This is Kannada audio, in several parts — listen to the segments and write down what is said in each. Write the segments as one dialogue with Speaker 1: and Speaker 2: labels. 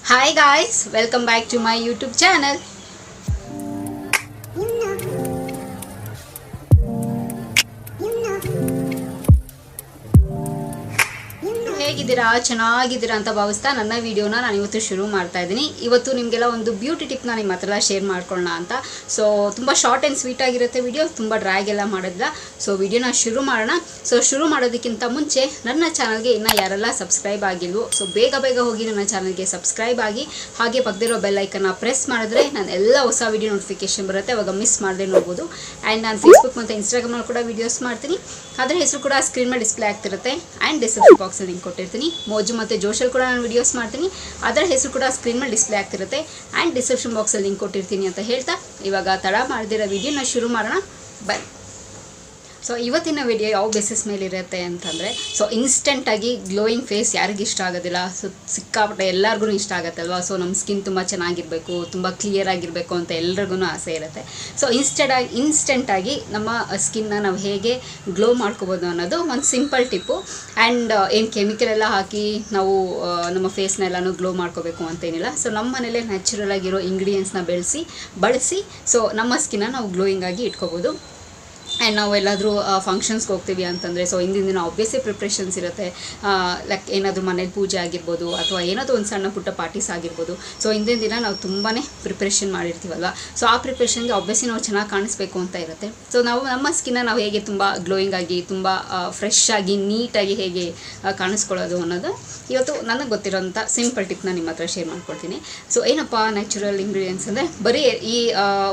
Speaker 1: Hi guys, welcome back to my YouTube channel. ಹೇಗಿದ್ದೀರಾ ಚೆನ್ನಾಗಿದ್ದೀರಾ ಅಂತ ಭಾವಿಸ್ತಾ ನನ್ನ ವಿಡಿಯೋನ ನಾನು ಇವತ್ತು ಶುರು ಮಾಡ್ತಾ ಇದ್ದೀನಿ. ಇವತ್ತು ನಿಮಗೆಲ್ಲ ಒಂದು ಬ್ಯೂಟಿ ಟಿಪ್ನ ನಿಮ್ಮ ಹತ್ರ ಶೇರ್ ಮಾಡ್ಕೊಳ್ಳೋಣ ಅಂತ. ಸೊ ತುಂಬ ಶಾರ್ಟ್ ಆ್ಯಂಡ್ ಸ್ವೀಟ್ ಆಗಿರುತ್ತೆ ವಿಡಿಯೋ, ತುಂಬ ಡ್ರ್ಯಾಗ್ ಎಲ್ಲ ಮಾಡೋದಿಲ್ಲ. ಸೊ ವಿಡಿಯೋನ ಶುರು ಮಾಡೋಣ. ಸೊ ಶುರು ಮಾಡೋದಕ್ಕಿಂತ ಮುಂಚೆ ನನ್ನ ಚಾನಲ್ಗೆ ಇನ್ನೂ ಯಾರೆಲ್ಲ ಸಬ್ಸ್ಕ್ರೈಬ್ ಆಗಿಲ್ವೋ ಸೊ ಬೇಗ ಹೋಗಿ ನನ್ನ ಚಾನಲ್ಗೆ ಸಬ್ಸ್ಕ್ರೈಬ್ ಆಗಿ, ಹಾಗೆ ಪಕ್ಕದಿರೋ ಬೆಲ್ ಐಕನ್ನ ಪ್ರೆಸ್ ಮಾಡಿದ್ರೆ ನಾನು ಎಲ್ಲ ಹೊಸ ವಿಡಿಯೋ ನೋಟಿಫಿಕೇಶನ್ ಬರುತ್ತೆ, ಅವಾಗ ಮಿಸ್ ಮಾಡದೆ ನೋಡ್ಬೋದು. ಆ್ಯಂಡ್ ನಾನು ಫೇಸ್ಬುಕ್ ಮತ್ತು ಇನ್ಸ್ಟಾಗ್ರಾಮ್ನಲ್ಲಿ ಕೂಡ ವೀಡಿಯೋಸ್ ಮಾಡ್ತೀನಿ, ಅದರ ಹೆಸರು ಕೂಡ ಸ್ಕ್ರೀನ್ ಮೇಲೆ ಡಿಸ್ಪ್ಲೇ ಆಗ್ತಿರುತ್ತೆ. ಆ್ಯಂಡ್ ಡಿಸ್ಕ್ರಿಪ್ಷನ್ ಬಾಕ್ಸಲ್ಲಿ ಲಿಂಕ್ ಕೊಟ್ಟಿರ್ತೀನಿ. ಮೋಜು ಮತ್ತು ಜೋಶಲ್ಲಿ ಕೂಡ ನಾನು ವೀಡಿಯೋಸ್ ಮಾಡ್ತೀನಿ, ಅದರ ಹೆಸರು ಕೂಡ ಸ್ಕ್ರೀನ್ ಮೇಲೆ ಡಿಸ್ಪ್ಲೇ ಆಗ್ತಿರುತ್ತೆ. ಆ್ಯಂಡ್ ಡಿಸ್ಕ್ರಿಪ್ಷನ್ ಬಾಕ್ಸಲ್ಲಿ ಲಿಂಕ್ ಕೊಟ್ಟಿರ್ತೀನಿ ಅಂತ ಹೇಳ್ತಾ ಇವಾಗ ತಡ ಮಾಡಿದಿರೋ ವಿಡಿಯೋನ ಶುರು ಮಾಡೋಣ ಬನ್ನಿ. ಸೊ ಇವತ್ತಿನ ವಿಡಿಯೋ ಯಾವ ಬೇಸಿಸ್ ಮೇಲೆ ಇರುತ್ತೆ ಅಂತಂದರೆ, ಸೊ ಇನ್ಸ್ಟೆಂಟಾಗಿ ಗ್ಲೋಯಿಂಗ್ ಫೇಸ್ ಯಾರಿಗೂ ಇಷ್ಟ ಆಗೋದಿಲ್ಲ. ಸೊ ಸಿಕ್ಕಾಪಟ್ಟೆ ಎಲ್ಲರಿಗೂ ಇಷ್ಟ ಆಗುತ್ತಲ್ವ. ಸೊ ನಮ್ಮ ಸ್ಕಿನ್ ತುಂಬ ಚೆನ್ನಾಗಿರಬೇಕು, ತುಂಬ ಕ್ಲಿಯರ್ ಆಗಿರಬೇಕು ಅಂತ ಎಲ್ರಿಗೂ ಆಸೆ ಇರುತ್ತೆ. ಸೊ ಇನ್ಸ್ಟೆಂಟಾಗಿ ನಮ್ಮ ಸ್ಕಿನ್ನ ನಾವು ಹೇಗೆ ಗ್ಲೋ ಮಾಡ್ಕೋಬೋದು ಅನ್ನೋದು ಒಂದು ಸಿಂಪಲ್ ಟಿಪ್ಪು. ಆ್ಯಂಡ್ ಏನು ಕೆಮಿಕಲ್ ಎಲ್ಲ ಹಾಕಿ ನಾವು ನಮ್ಮ ಫೇಸ್ನೆಲ್ಲನೂ ಗ್ಲೋ ಮಾಡ್ಕೋಬೇಕು ಅಂತೇನಿಲ್ಲ. ಸೊ ನಮ್ಮ ಮನೇಲೇ ನ್ಯಾಚುರಲ್ ಆಗಿರೋ ಇಂಗ್ರೀಡಿಯೆಂಟ್ಸ್ನ ಬಳಸಿ ಸೊ ನಮ್ಮ ಸ್ಕಿನ್ನ ನಾವು ಗ್ಲೋಯಿಂಗ್ ಆಗಿ ಇಟ್ಕೋಬೋದು. ಆ್ಯಂಡ್ ನಾವು ಎಲ್ಲಾದರೂ ಫಂಕ್ಷನ್ಸ್ಗೆ ಹೋಗ್ತೀವಿ ಅಂತಂದರೆ, ಸೊ ಹಿಂದಿನ ದಿನ ಆಬ್ವಿಯಸ್ಲಿ ಪ್ರಿಪ್ರೇಷನ್ಸ್ ಇರುತ್ತೆ. ಲೈಕ್ ಏನಾದರೂ ಮನೇಲಿ ಪೂಜೆ ಆಗಿರ್ಬೋದು, ಅಥವಾ ಏನಾದರೂ ಒಂದು ಸಣ್ಣ ಪುಟ್ಟ ಪಾರ್ಟೀಸ್ ಆಗಿರ್ಬೋದು. ಸೊ ಹಿಂದಿನ ದಿನ ನಾವು ತುಂಬಾ ಪ್ರಿಪ್ರೇಷನ್ ಮಾಡಿರ್ತೀವಲ್ವ. ಸೊ ಆ ಪ್ರಿಪ್ರೇಷನ್ಗೆ ಆಬ್ವಿಯಸ್ಲಿ ನಾವು ಚೆನ್ನಾಗಿ ಕಾಣಿಸ್ಬೇಕು ಅಂತ ಇರುತ್ತೆ. ಸೊ ನಾವು ನಮ್ಮ ಸ್ಕಿನ್ನ ನಾವು ಹೇಗೆ ತುಂಬ ಗ್ಲೋಯಿಂಗ್ ಆಗಿ, ತುಂಬ ಫ್ರೆಶ್ ಆಗಿ, ನೀಟಾಗಿ ಹೇಗೆ ಕಾಣಿಸ್ಕೊಳ್ಳೋದು ಅನ್ನೋದು ಇವತ್ತು ನನಗೆ ಗೊತ್ತಿರೋಂಥ ಸಿಂಪಲ್ ಟಿಪ್ನ ನಿಮ್ಮ ಹತ್ರ ಶೇರ್ ಮಾಡ್ಕೊಳ್ತೀನಿ. ಸೊ ಏನಪ್ಪ ನ್ಯಾಚುರಲ್ ಇಂಗ್ರೀಡಿಯೆಂಟ್ಸ್ ಅಂದರೆ, ಬರೀ ಈ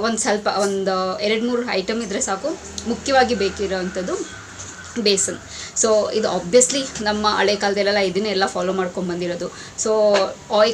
Speaker 1: ಒಂದು 2-3 ಐಟಮ್ ಇದ್ದರೆ ಸಾಕು. ಮುಖ್ಯವಾಗಿ ಬೇಕಿರೋವಂಥದ್ದು ಬೇಸನ್. ಸೊ ಇದು ಆಬ್ವಿಯಸ್ಲಿ ನಮ್ಮ ಹಳೆ ಕಾಲದಲ್ಲೆಲ್ಲ ಇದನ್ನೆಲ್ಲ ಫಾಲೋ ಮಾಡ್ಕೊಂಡು ಬಂದಿರೋದು. ಸೊ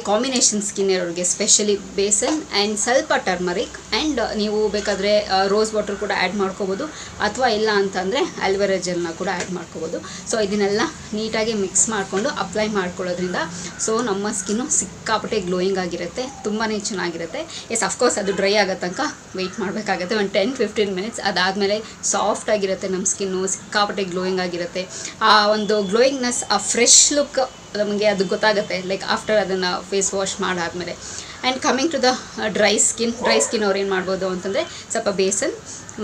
Speaker 1: ಕಾಂಬಿನೇಷನ್ ಸ್ಕಿನ್ ಇರೋರಿಗೆ ಸ್ಪೆಷಲಿ ಬೇಸನ್ ಆ್ಯಂಡ್ ಸ್ವಲ್ಪ ಟರ್ಮರಿಕ್. ಆ್ಯಂಡ್ ನೀವು ಬೇಕಾದರೆ ರೋಸ್ ವಾಟರ್ ಕೂಡ ಆ್ಯಡ್ ಮಾಡ್ಕೋಬೋದು, ಅಥವಾ ಇಲ್ಲ ಅಂತಂದರೆ ಆಲ್ವೆರಾ ಜೆಲ್ನ ಕೂಡ ಆ್ಯಡ್ ಮಾಡ್ಕೋಬೋದು. ಸೊ ಇದನ್ನೆಲ್ಲ ನೀಟಾಗಿ ಮಿಕ್ಸ್ ಮಾಡಿಕೊಂಡು ಅಪ್ಲೈ ಮಾಡ್ಕೊಳ್ಳೋದ್ರಿಂದ ಸೊ ನಮ್ಮ ಸ್ಕಿನ್ನು ಸಿಕ್ಕಾಪಟ್ಟೆ ಗ್ಲೋಯಿಂಗ್ ಆಗಿರುತ್ತೆ, ತುಂಬಾ ಚೆನ್ನಾಗಿರುತ್ತೆ. ಎಸ್, ಅಫ್ಕೋರ್ಸ್ ಅದು ಡ್ರೈ ಆಗೋ ತನಕ ವೆಯ್ಟ್ ಮಾಡಬೇಕಾಗತ್ತೆ, ಒಂದು 10-15 ಮಿನಿಟ್ಸ್. ಅದಾದಮೇಲೆ ಸಾಫ್ಟ್ ಆಗಿರುತ್ತೆ ನಮ್ಮ ಸ್ಕಿನ್ನು, ಸಿಕ್ಕಾಪಟ್ಟೆ ಗ್ಲೋಯಿಂಗ್ ಆಗಿರುತ್ತೆ. ಆ ಒಂದು ಗ್ಲೋಯಿಂಗ್ನೆಸ್, ಆ ಫ್ರೆಶ್ ಲುಕ್ ನಮಗೆ ಅದು ಗೊತ್ತಾಗುತ್ತೆ, ಲೈಕ್ ಆಫ್ಟರ್ ಅದನ್ನು ಫೇಸ್ ವಾಶ್ ಮಾಡಾದಮೇಲೆ. And coming to the dry skin ಅವ್ರು ಏನು ಮಾಡ್ಬೋದು ಅಂತಂದರೆ, ಸ್ವಲ್ಪ ಬೇಸನ್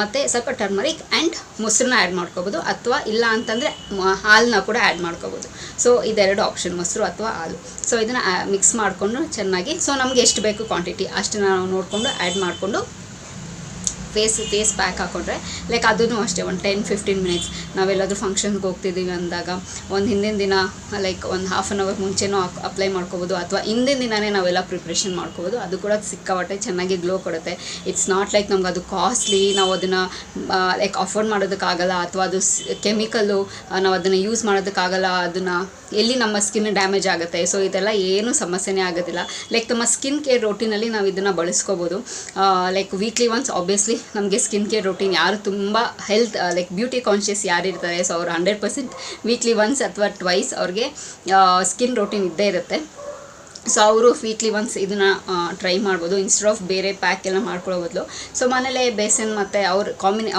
Speaker 1: ಮತ್ತು ಸ್ವಲ್ಪ ಟರ್ಮರಿಕ್ ಆ್ಯಂಡ್ ಮೊಸರನ್ನ ಆ್ಯಡ್ ಮಾಡ್ಕೋಬೋದು, ಅಥವಾ ಇಲ್ಲ ಅಂತಂದರೆ ಹಾಲನ್ನ ಕೂಡ ಆ್ಯಡ್ ಮಾಡ್ಕೋಬೋದು. ಸೊ ಇದೆರಡು ಆಪ್ಷನ್, ಮೊಸರು ಅಥವಾ ಹಾಲು. ಸೊ ಇದನ್ನು ಮಿಕ್ಸ್ ಮಾಡಿಕೊಂಡು ಚೆನ್ನಾಗಿ, ಸೊ ನಮಗೆ ಎಷ್ಟು ಬೇಕು ಕ್ವಾಂಟಿಟಿ ಅಷ್ಟನ್ನು ನಾವು ನೋಡಿಕೊಂಡು ಆ್ಯಡ್ ಮಾಡಿಕೊಂಡು ಫೇಸ್ ಪ್ಯಾಕ್ ಹಾಕ್ಕೊಂಡ್ರೆ, ಲೈಕ್ ಅದೂ ಅಷ್ಟೇ ಒಂದು 10-15 ಮಿನಿಟ್ಸ್. ನಾವೆಲ್ಲಾದರೂ ಫಂಕ್ಷನ್ಗೆ ಹೋಗ್ತಿದ್ದೀವಿ ಅಂದಾಗ ಒಂದು ಹಿಂದಿನ ದಿನ ಲೈಕ್ ಒಂದು ಹಾಫ್ ಆನ್ ಅವರ್ ಮುಂಚೆನೂ ಅಪ್ಲೈ ಮಾಡ್ಕೋಬೋದು, ಅಥವಾ ಹಿಂದಿನ ದಿನವೇ ನಾವೆಲ್ಲ ಪ್ರಿಪ್ರೇಷನ್ ಮಾಡ್ಕೋಬೋದು. ಅದು ಕೂಡ ಸಿಕ್ಕಾಪಟ್ಟೆ ಚೆನ್ನಾಗಿ ಗ್ಲೋ ಕೊಡುತ್ತೆ. ಇಟ್ಸ್ ನಾಟ್ ಲೈಕ್ ನಮ್ಗೆ ಅದು ಕಾಸ್ಟ್ಲಿ, ನಾವು ಅದನ್ನು ಲೈಕ್ ಅಫೋರ್ಡ್ ಮಾಡೋದಕ್ಕಾಗಲ್ಲ, ಅಥವಾ ಅದು ಕೆಮಿಕಲ್ಲು ನಾವು ಅದನ್ನು ಯೂಸ್ ಮಾಡೋದಕ್ಕಾಗಲ್ಲ, ಅದನ್ನು ಎಲ್ಲಿ ನಮ್ಮ ಸ್ಕಿನ್ ಡ್ಯಾಮೇಜ್ ಆಗುತ್ತೆ. ಸೊ ಇದೆಲ್ಲ ಏನೂ ಸಮಸ್ಯೆನೇ ಆಗೋದಿಲ್ಲ. ಲೈಕ್ ನಮ್ಮ ಸ್ಕಿನ್ ಕೇರ್ ರೋಟೀನಲ್ಲಿ ನಾವು ಇದನ್ನು ಬಳಸ್ಕೋಬೋದು. ಲೈಕ್ ವೀಕ್ಲಿ ಒನ್ಸ್ ಆಬ್ವಿಯಸ್ಲಿ ನಮಗೆ ಸ್ಕಿನ್ ಕೇರ್ ರೋಟೀನ್ ಯಾರು ತುಂಬ ಲೈಕ್ ಬ್ಯೂಟಿ ಕಾನ್ಷಿಯಸ್ ಯಾರಿರ್ತಾರೆ, ಸೊ ಅವ್ರು 100% ವೀಕ್ಲಿ ಒನ್ಸ್ ಅಥವಾ ಟ್ವೈಸ್ ಅವ್ರಿಗೆ ಸ್ಕಿನ್ ರೋಟೀನ್ ಇದ್ದೇ ಇರುತ್ತೆ. ಸೊ ಅವರು ವೀಕ್ಲಿ ಒನ್ಸ್ ಇದನ್ನು ಟ್ರೈ ಮಾಡ್ಬೋದು, ಇನ್ಸ್ಟೆಡ್ ಆಫ್ ಬೇರೆ ಪ್ಯಾಕ್ ಎಲ್ಲ ಮಾಡ್ಕೊಳ್ಳೋ ಬದಲು. ಸೊ ಮನೇಲೇ ಬೇಸನ್ ಮತ್ತು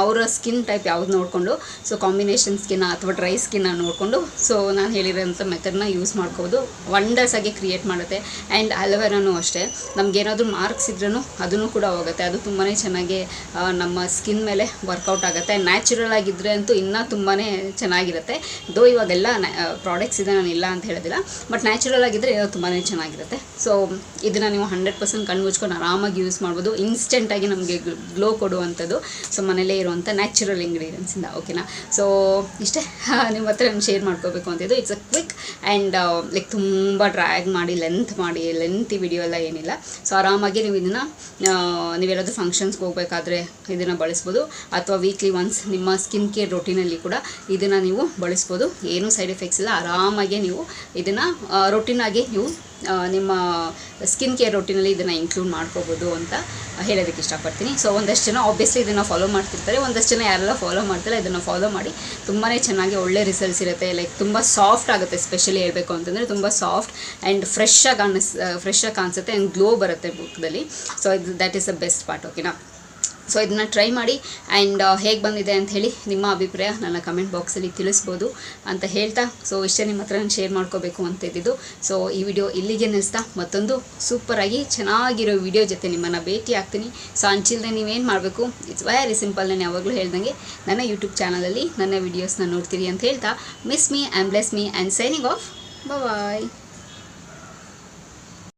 Speaker 1: ಅವರ ಸ್ಕಿನ್ ಟೈಪ್ ಯಾವ್ದು ನೋಡಿಕೊಂಡು, ಸೊ ಕಾಂಬಿನೇಷನ್ ಸ್ಕಿನ್ನ ಅಥವಾ ಡ್ರೈ ಸ್ಕಿನ್ನ ನೋಡಿಕೊಂಡು ಸೊ ನಾನು ಹೇಳಿರೋಂಥ ಮೆಥಡ್ನ ಯೂಸ್ ಮಾಡ್ಕೋಬೋದು. ವಂಡರ್ಸ್ ಆಗಿ ಕ್ರಿಯೇಟ್ ಮಾಡುತ್ತೆ. ಆ್ಯಂಡ್ ಅಲೋವೆರಾನು ಅಷ್ಟೇ, ನಮಗೇನಾದರೂ ಮಾರ್ಕ್ಸ್ ಇದ್ರೂ ಅದನ್ನು ಕೂಡ ಹೋಗುತ್ತೆ. ಅದು ತುಂಬಾ ಚೆನ್ನಾಗಿ ನಮ್ಮ ಸ್ಕಿನ್ ಮೇಲೆ ವರ್ಕೌಟ್ ಆಗುತ್ತೆ. ನ್ಯಾಚುರಲ್ ಆಗಿದ್ದರೆ ಅಂತೂ ಇನ್ನೂ ತುಂಬಾ ಚೆನ್ನಾಗಿರುತ್ತೆ. ದೋ ಇವಾಗೆಲ್ಲ ಪ್ರಾಡಕ್ಟ್ಸ್ ಇದೆ, ನಾನು ಇಲ್ಲ ಅಂತ ಹೇಳೋದಿಲ್ಲ, ಬಟ್ ನ್ಯಾಚುರಲ್ ಆಗಿದ್ದರೆ ತುಂಬಾ ಚೆನ್ನಾಗಿರುತ್ತೆ. ಸೊ ಇದನ್ನು ನೀವು 100% ಕಣ್ಣು ಮುಚ್ಕೊಂಡು ಆರಾಮಾಗಿ ಯೂಸ್ ಮಾಡ್ಬೋದು. ಇನ್ಸ್ಟೆಂಟಾಗಿ ನಮಗೆ ಗ್ಲೋ ಕೊಡುವಂಥದ್ದು ಸೊ ಮನೇಲೇ ಇರುವಂಥ ನ್ಯಾಚುರಲ್ ಇಂಗ್ರೀಡಿಯೆಂಟ್ಸಿಂದ. ಓಕೆನಾ? ಸೊ ಇಷ್ಟೇ ನಿಮ್ಮ ಹತ್ರ ನಾನು ಶೇರ್ ಮಾಡ್ಕೋಬೇಕು ಅಂತಿದ್ದು. It's a quick and like ತುಂಬ ಡ್ರ್ಯಾಗ್ ಮಾಡಿ ಲೆಂತಿ ವಿಡಿಯೋ ಎಲ್ಲ ಏನಿಲ್ಲ. ಸೊ ಆರಾಮಾಗಿ ನೀವು ಇದನ್ನು ನೀವೆಲ್ಲಾದರೂ ಫಂಕ್ಷನ್ಸ್ಗೆ ಹೋಗಬೇಕಾದ್ರೆ ಇದನ್ನು ಬಳಸ್ಬೋದು, ಅಥವಾ ವೀಕ್ಲಿ ಒನ್ಸ್ ನಿಮ್ಮ ಸ್ಕಿನ್ ಕೇರ್ ರೊಟೀನಲ್ಲಿ ಕೂಡ ಇದನ್ನು ನೀವು ಬಳಸ್ಬೋದು. ಏನೂ ಸೈಡ್ ಎಫೆಕ್ಟ್ಸ್ ಇಲ್ಲ. ಆರಾಮಾಗಿ ನೀವು ಇದನ್ನು ರೊಟೀನಾಗಿ ನೀವು ನಿಮ್ಮ ಸ್ಕಿನ್ ಕೇರ್ ರೊಟೀನಲ್ಲಿ ಇದನ್ನು ಇನ್ಕ್ಲೂಡ್ ಮಾಡ್ಕೋಬೋದು ಅಂತ ಹೇಳೋದಕ್ಕೆ ಇಷ್ಟಪಡ್ತೀನಿ. ಸೊ ಒಂದಷ್ಟು ಜನ ಆಬ್ವಿಯಸ್ಲಿ ಇದನ್ನು ಫಾಲೋ ಮಾಡ್ತಿರ್ತಾರೆ, ಒಂದಷ್ಟು ಜನ ಯಾರೆಲ್ಲ ಫಾಲೋ ಮಾಡ್ತಾರೆ ಇದನ್ನು ಫಾಲೋ ಮಾಡಿ. ತುಂಬಾ ಚೆನ್ನಾಗಿ ಒಳ್ಳೆ ರಿಸಲ್ಟ್ಸ್ ಇರುತ್ತೆ. ಲೈಕ್ ತುಂಬ ಸಾಫ್ಟ್ ಆಗುತ್ತೆ, ಸ್ಪೆಷಲಿ ಹೇಳಬೇಕು ಅಂತಂದರೆ ತುಂಬ ಸಾಫ್ಟ್ ಆ್ಯಂಡ್ ಫ್ರೆಶ್ ಆಗಿ ಕಾಣಿಸುತ್ತೆ ಆ್ಯಂಡ್ ಗ್ಲೋ ಬರುತ್ತೆ ಮುಖದಲ್ಲಿ. So that is the best part. ಓಕೆನಾ? ಸೊ ಇದನ್ನು ಟ್ರೈ ಮಾಡಿ ಆ್ಯಂಡ್ ಹೇಗೆ ಬಂದಿದೆ ಅಂತ ಹೇಳಿ ನಿಮ್ಮ ಅಭಿಪ್ರಾಯ ನನ್ನ ಕಮೆಂಟ್ ಬಾಕ್ಸಲ್ಲಿ ತಿಳಿಸ್ಬೋದು ಅಂತ ಹೇಳ್ತಾ, ಸೊ ಇಷ್ಟೇ ನಿಮ್ಮ ಹತ್ರ ನಾನು ಶೇರ್ ಮಾಡ್ಕೋಬೇಕು ಅಂತ ಇದ್ದಿದ್ದು. ಸೊ ಈ ವಿಡಿಯೋ ಇಲ್ಲಿಗೆ ನಿಲ್ಲಿಸ್ತಾ ಮತ್ತೊಂದು ಸೂಪರಾಗಿ ಚೆನ್ನಾಗಿರೋ ವಿಡಿಯೋ ಜೊತೆ ನಿಮ್ಮನ್ನು ಭೇಟಿ ಆಗ್ತೀನಿ. ಸೊ ಅಂಚಿಲ್ದೆ ನೀವೇನು ಮಾಡಬೇಕು, ಇಟ್ಸ್ ವೆರಿ ಸಿಂಪಲ್. ನಾನು ಯಾವಾಗಲೂ ಹೇಳ್ದಂಗೆ ನನ್ನ ಯೂಟ್ಯೂಬ್ ಚಾನಲಲ್ಲಿ ನನ್ನ ವೀಡಿಯೋಸ್ನ ನೋಡ್ತೀರಿ ಅಂತ ಹೇಳ್ತಾ, miss me and bless me and signing off. Bye.